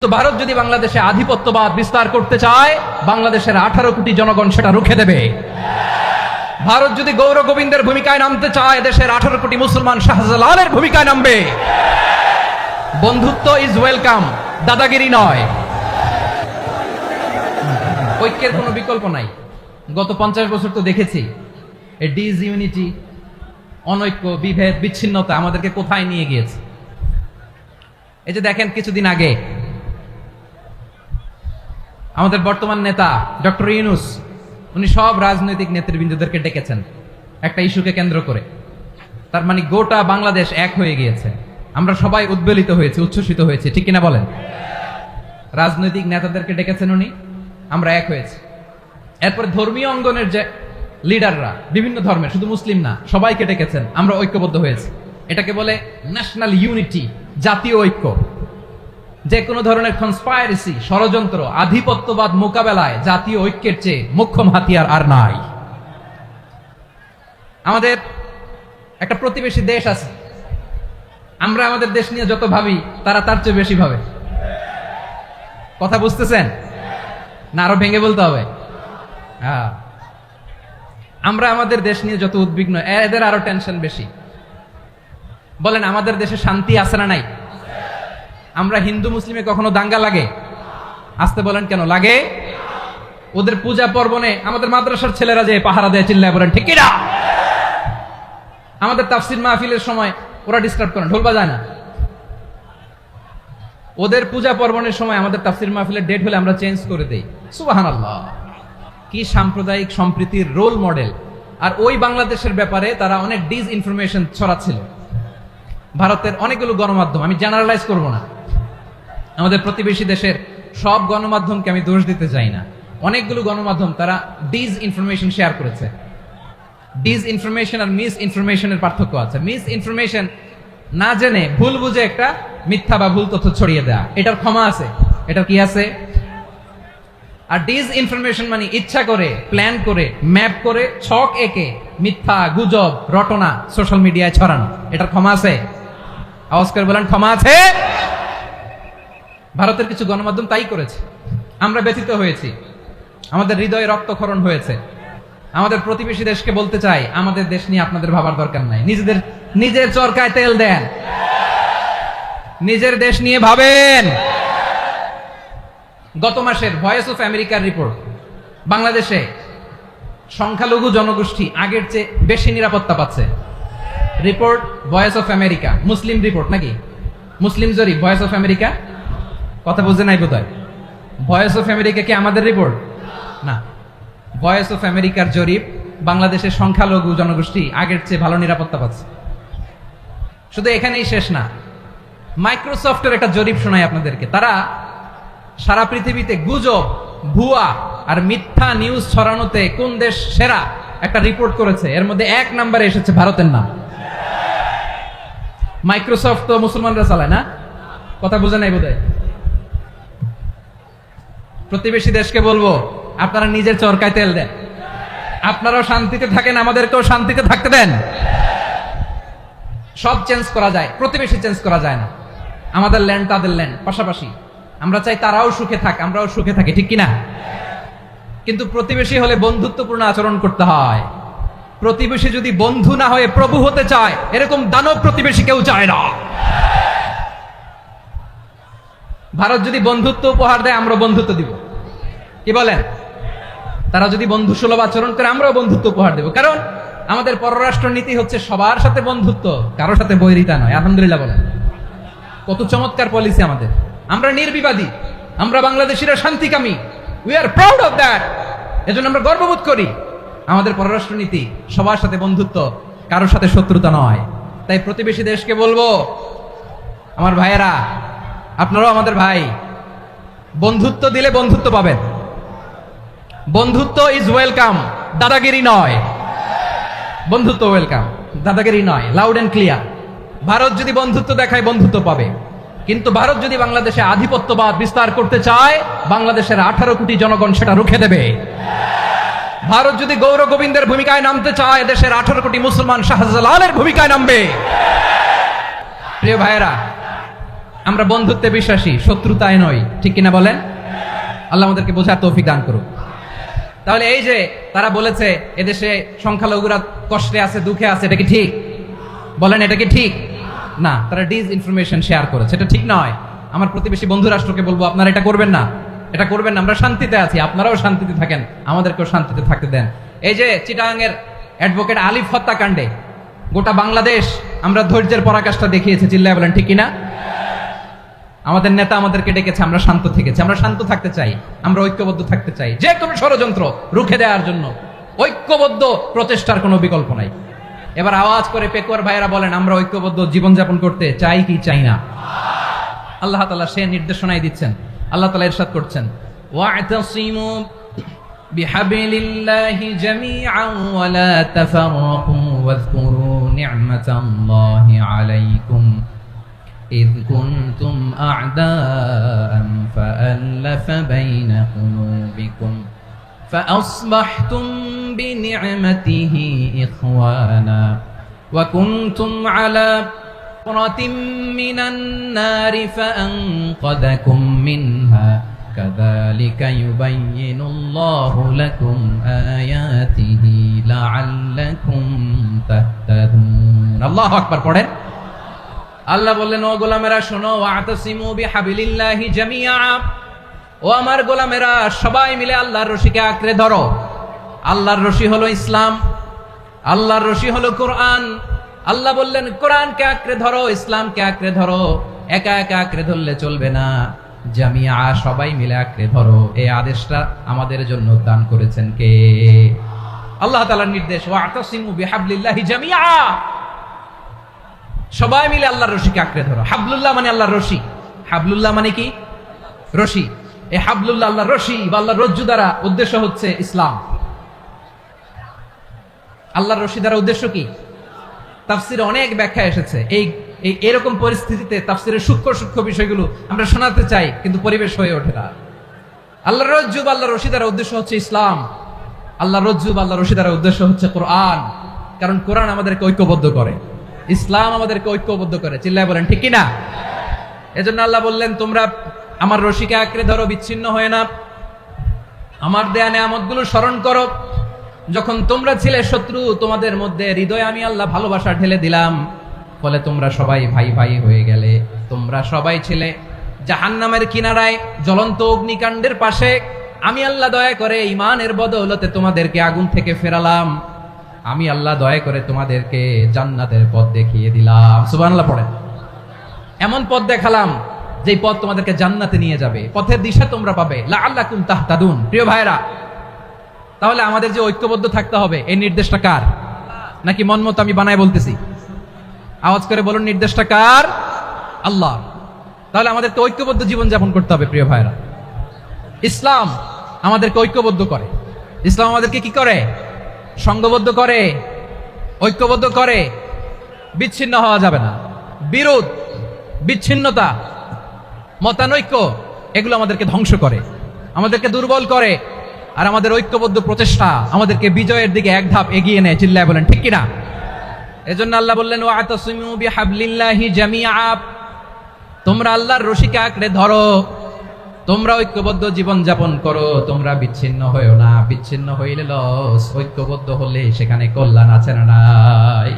তো ভারত যদি বাংলাদেশে আধিপত্যবাদ বিস্তার করতে চায়, বাংলাদেশের 18 কোটি জনগণ সেটা রুখে দেবে। ভারত যদি গৌর গোবিন্দের ভূমিকায় নামতে চায়, দেশের 18 কোটি মুসলমান শাহজালালের ভূমিকায় নামবে। বন্ধুত্ব ইজ ওয়েলকাম, দাদাগিরি নয়। ঐক্যের কোনো বিকল্প নাই। গত 50 বছর তো দেখেছি এই ডিসইউনিটি, অনৈক্য, বিভেদ, বিচ্ছিন্নতা আমাদেরকে কোথায় নিয়ে গিয়েছে। এই যে দেখেন, কিছুদিন আগে আমাদের বর্তমান নেতা ডক্টর ইউনূস, উনি সব রাজনৈতিক নেতৃবৃন্দদেরকে ডেকেছেন একটা ইস্যুকে কেন্দ্র করে। তার মানে গোটা বাংলাদেশ এক হয়ে গিয়েছে। আমরা সবাই উদ্বেলিত হয়েছি, উচ্ছ্বসিত হয়েছি, ঠিক কিনা বলেন? রাজনৈতিক নেতাদেরকে ডেকেছেন উনি, আমরা এক হয়েছি। এরপরে ধর্মীয় অঙ্গনের যে লিডাররা, বিভিন্ন ধর্মের, শুধু মুসলিম না, সবাইকে ডেকেছেন, আমরা ঐক্যবদ্ধ হয়েছি। এটাকে বলে ন্যাশনাল ইউনিটি, জাতীয় ঐক্য। যে কোনো ধরনের কনস্পাইরেসি, ষড়যন্ত্র, আধিপত্যবাদ মোকাবেলায় জাতীয় ঐক্যের চেয়ে মোক্ষম হাতিয়ার আর নাই। আমাদের একটা প্রতিবেশী দেশ আছে, আমরা আমাদের দেশ নিয়ে যত ভাবি, তারা তার চেয়ে বেশি ভাবে। কথা বুঝতেছেন না? আরো ভেঙে বলতে হবে। হ্যাঁ, আমরা আমাদের দেশ নিয়ে যত উদ্বিগ্ন, এদের আরো টেনশন বেশি। বলেন, আমাদের দেশে শান্তি আছে না নাই? আমরা হিন্দু মুসলিমে কখনো দাঙ্গা লাগে? আসতে বলেন, কেন লাগে? ওদের পূজা পর্বণে আমাদের মাদ্রাসার ছেলেরা যে পাহারা দেয়, চিল্লায় বলেন ঠিক কিনা? আমাদের তাফসির মাহফিলের সময় ওরা ডিস্টার্ব করে, ঢোল বাজায় না। ওদের পূজা পর্বণের সময় আমাদের তাফসির মাহফিলের ডেট হলে আমরা চেঞ্জ করে দেই। সুবহানাল্লাহ, কি সাম্প্রদায়িক সম্প্রীতির রোল মডেল। আর ওই বাংলাদেশের ব্যাপারে তারা অনেক ডিসইনফরমেশন ছড়াচ্ছিল। ভারতের অনেকগুলো গণমাধ্যম, আমি জেনারেলাইজ করব না, আমাদের প্রতিবেশী দেশের সব গণমাধ্যমকে আমি দোষ দিতে চাই না। অনেকগুলো গণমাধ্যম তারা ডিসইনফরমেশন শেয়ার করেছে। ডিসইনফরমেশন আর মিস ইনফরমেশনের পার্থক্য আছে। মিস ইনফরমেশন না জেনে ভুল বুঝে একটা মিথ্যা বা ভুল তথ্য ছড়িয়ে দেয়া, এটার ক্ষমা আছে, এটার কি আছে? আর ডিসইনফরমেশন মানে ইচ্ছা করে, প্ল্যান করে, ম্যাপ করে, ছক এঁকে মিথ্যা, গুজব, রটনা সোশ্যাল মিডিয়ায় ছড়ানো, এটার ক্ষমা আছে? আওয়াজ করে বলেন, ক্ষমা আছে? ভারতের কিছু গণমাধ্যম তাই করেছে। আমরা ব্যথিত হয়েছি, আমাদের হৃদয়ে রক্তক্ষরণ হয়েছে। আমাদের প্রতিবেশী দেশকে বলতে চাই, আমাদের দেশ নিয়ে আপনাদের ভাবার দরকার নাই। নিজের চরকায় তেল দেন, নিজের দেশ নিয়ে ভাবেন। গত মাসের ভয়েস অফ আমেরিকার রিপোর্ট, বাংলাদেশে সংখ্যালঘু জনগোষ্ঠী আগের চেয়ে বেশি নিরাপত্তা পাচ্ছে। Report voice of America, Muslim report নাকি? মুসলিম জরিপ, ভয়েস অফ আমেরিকা। কথা বুঝে নাই বোধহয়। ভয়েস অফ আমেরিকা কি আমাদের রিপোর্ট? না, ভয়েস অফ আমেরিকার জরিপ, বাংলাদেশের সংখ্যালঘু জনগোষ্ঠী আগের চেয়ে ভালো নিরাপত্তা পাচ্ছে। শুধু এখানেই শেষ না, মাইক্রোসফটের একটা জরিপ শোনাই আপনাদেরকে। তারা সারা পৃথিবীতে গুজব, ভুয়া আর মিথ্যা নিউজ ছড়ানোতে কোন দেশ সেরা একটা রিপোর্ট করেছে। এর মধ্যে 1 নম্বরে এসেছে ভারতের নাম। মাইক্রোসফট তো মুসলমানরা চালায় না? কথা বুঝে নাই বোধহয়। প্রতিবেশী দেশকে বলবো, আপনারা নিজের চরকায় তেল দেন, আপনারাও শান্তিতে থাকেন, আমাদেরকেও শান্তিতে থাকতে দেন। সব চেঞ্জ করা যায়, প্রতিবেশী চেঞ্জ করা যায় না। আমাদের ল্যান্ড তাদের ল্যান্ড, পাশাপাশি। আমরা চাই তারাও সুখে থাক, আমরাও সুখে থাকি, ঠিক কিনা? কিন্তু প্রতিবেশী হলে বন্ধুত্বপূর্ণ আচরণ করতে হয়। প্রতিবেশী যদি বন্ধু না হয়ে প্রভু হতে চায়, এরকম দানব প্রতিবেশী কেউ চায় না। ভারত যদি বন্ধুত্ব উপহার দেয়, আমরা বন্ধুত্ব দিব। কি বলেন? তারা যদি বন্ধু সুলভ আচরণ করে, আমরাও বন্ধুত্ব উপহার দেব। কারণ আমাদের পররাষ্ট্র নীতি হচ্ছে সবার সাথে বন্ধুত্ব, কারোর সাথে বৈরিতা নয়। আলহামদুলিল্লাহ বলেন, কত চমৎকার পলিসি আমাদের। আমরা নির্বিবাদী, আমরা বাংলাদেশিরা শান্তিকামী। We are proud of that. এজন্য আমরা গর্ববোধ করি। আমাদের পররাষ্ট্র নীতি সবার সাথে বন্ধুত্ব, কারোর সাথে শত্রুতা নয়। তাই প্রতিবেশী দেশকে বলবো, আমার ভাইয়েরা, আপনারাও আমাদের ভাই, বন্ধুত্ব দিলে বন্ধুত্ব পাবেন। বন্ধুত্ব ইজ ওয়েলকাম, দাদাগিরি নয়। বন্ধুত্ব ওয়েলকাম, দাদাগিরি নয়। Loud and clear. ভারত যদি বন্ধুত্ব দেখায়, বন্ধুত্ব পাবে। কিন্তু ভারত যদি বাংলাদেশে আধিপত্যবাদ বিস্তার করতে চায়, বাংলাদেশের 18 কোটি জনগণ সেটা রুখে দেবে। ভারত যদি গৌর গোবিন্দের ভূমিকায় নামতে চায়, দেশের 18 কোটি মুসলমান শাহজালালের ভূমিকায় নামবে। প্রিয় ভাইয়েরা, আমরা বন্ধুত্বে বিশ্বাসী, শত্রুতায় নয়, ঠিক কিনা বলেন? আল্লাহ আমাদেরকে বোঝার তৌফিক দান করুক। তাহলে এই যে তারা বলেছে এদেশে সংখ্যালঘুরা কষ্টে আছে, দুঃখে আছে, এটা কি ঠিক? বলেন, এটা কি ঠিক? না, তারা ডিস ইনফরমেশন শেয়ার করেছে, এটা ঠিক নয়। আমার প্রতিবেশী বন্ধু রাষ্ট্রকে বলবো, আপনারা এটা করবেন না, এটা করবেন না। আমরা শান্তিতে আছি, আপনারাও শান্তিতে থাকেন, আমাদেরকেও শান্তিতে থাকতে দেন। এই যে চিটাগাংয়ের অ্যাডভোকেট আলিফ হত্যাকাণ্ডে গোটা বাংলাদেশ আমরা ধৈর্যের পরাকাষ্ঠা দেখিয়েছি, চিল্লায় বলেন ঠিক কিনা? আমাদের নেতা আমাদেরকে ডেকেছে, আমরা শান্ত থেকেছি। আমরা শান্ত থাকতে চাই, আমরা ঐক্যবদ্ধ থাকতে চাই। যে কোনো ষড়যন্ত্র রুখে দেওয়ার জন্য ঐক্যবদ্ধ প্রচেষ্টার কোনো বিকল্প নাই। এবার আওয়াজ করে পেকুয়ার ভাইয়েরা বলেন, আমরা ঐক্যবদ্ধ জীবনযাপন করতে চাই কি চাই না? আল্লাহ তাআলা সে নির্দেশনাই দিচ্ছেন। আল্লাহ তাআলা ইরশাদ করছেন, ওয়া'তাসিমু বিহাবলিল্লাহি জামিআন ওয়া লা তাফাররাকু ওয়াযকুরু নি'মাতাল্লাহি আলাইকুম إذ كنتم أعداء فألف بين قلوبكم فأصبحتم بنعمته إخوانا وكنتم على حفرة من النار فأنقذكم منها كذلك يبين الله لكم آياته لعلكم تهتدون الله أكبر পড়েন। আল্লাহ বললেন, ও গোলামেরা শোনো, ওয়াতাসিমু বিহাবিলিল্লাহি জামিআ, ও আমার গোলামেরা সবাই মিলে আল্লাহর রশিকে আঁকড়ে ধরো। আল্লাহর রশি হলো ইসলাম, আল্লাহর রশি হলো কোরআন। আল্লাহ বললেন কোরআনকে আঁকড়ে ধরো, ইসলামকে আঁকড়ে ধরো। একা একা আঁকড়ে ধরলে চলবে না, জামিআ সবাই মিলে আঁকড়ে ধরো। এই আদেশটা আমাদের জন্য দান করেছেন কে? আল্লাহ তাআলার নির্দেশ, ওয়াতাসিমু বিহাবলিল্লাহি জামিআ, সবাই মিলে আল্লাহর রশিকে আঁকড়ে ধরো। হাবলুল্লাহ মানে আল্লাহর রশি। হাবলুল্লাহ মানে কি? রশি। এই হাবলুল্লাহ আল্লাহর রশি বা আল্লাহর রজ্জু দ্বারা উদ্দেশ্য হচ্ছে ইসলাম। আল্লাহর রশি দ্বারা উদ্দেশ্য কি? তাফসিরে অনেক ব্যাখ্যা এসেছে। এরকম পরিস্থিতিতে তাফসিরের সূক্ষ্ম সূক্ষ্ম বিষয়গুলো আমরা শোনাতে চাই, কিন্তু পরিবেশ হয়ে ওঠে না। আল্লাহর রজ্জু বা আল্লাহর রশি দ্বারা উদ্দেশ্য হচ্ছে ইসলাম। আল্লাহর রজ্জু বা আল্লাহর রশি দ্বারা উদ্দেশ্য হচ্ছে কোরআন। কারণ কোরআন আমাদেরকে ঐক্যবদ্ধ করে, ইসলাম আমাদেরকে ঐক্যবদ্ধ করে। চিল্লায় বলেন ঠিক কিনা? এজন্য আল্লাহ বললেন, তোমরা আমার রশিকে আঁকড়ে ধরো, বিচ্ছিন্ন হয়ে না। আমার দেয়া নেয়ামতগুলো স্মরণ করো। যখন তোমরা ছিলে শত্রু, তোমাদের মধ্যে হৃদয়ে আমি আল্লাহ ভালোবাসা ঢেলে দিলাম, ফলে তোমরা সবাই ভাই ভাই হয়ে গেলে। তোমরা সবাই ছিলে জাহান্নামের কিনারায় জ্বলন্ত অগ্নিকাণ্ডের পাশে, আমি আল্লাহ দয়া করে ঈমানের বদৌলতে তোমাদেরকে আগুন থেকে ফেরালাম। আমি আল্লাহ দয়া করে তোমাদেরকে জান্নাতের পথ দেখিয়ে দিলাম। সুবহানাল্লাহ পড়েন। এমন পথ দেখালাম যেই পথ তোমাদেরকে জান্নাতে নিয়ে যাবে, পথের দিশা তোমরা পাবে। লাআল্লাকুম তাহতাদুন। প্রিয় ভাইরা, তাহলে আমাদের যে ঐক্যবদ্ধ থাকতে হবে, এই নির্দেশটা কার? নাকি মন মতো আমি বানায় বলতেছি? আওয়াজ করে বলুন, নির্দেশটা কার? আল্লাহ। তাহলে আমাদেরকে ঐক্যবদ্ধ জীবন যাপন করতে হবে। প্রিয় ভাইরা, ইসলাম আমাদেরকে ঐক্যবদ্ধ করে। ইসলাম আমাদেরকে কি করে? সংঘবদ্ধ করে, ঐক্যবদ্ধ করে। বিচ্ছিন্ন হওয়া যাবে না। বিরোধ, বিচ্ছিন্নতা, মতানৈক্য, এগুলো আমাদেরকে ধ্বংস করে, আমাদেরকে দুর্বল করে। আর আমাদের ঐক্যবদ্ধ প্রচেষ্টা আমাদেরকে বিজয়ের দিকে এক ধাপ এগিয়ে নেয়। চিল্লায় বলেন ঠিক কিনা? এজন্য আল্লাহ বললেন, ওয়াতাসিমু বিহাবলিল্লাহি জামিআ, তোমরা আল্লাহর রশিকে আঁকড়ে ধরো, তোমরা ঐক্যবদ্ধ জীবন যাপন করো, তোমরা বিচ্ছিন্ন হইও না। বিচ্ছিন্ন হইলে লস, ঐক্যবদ্ধ হলে সেখানে কল্যাণ আছে না নাই?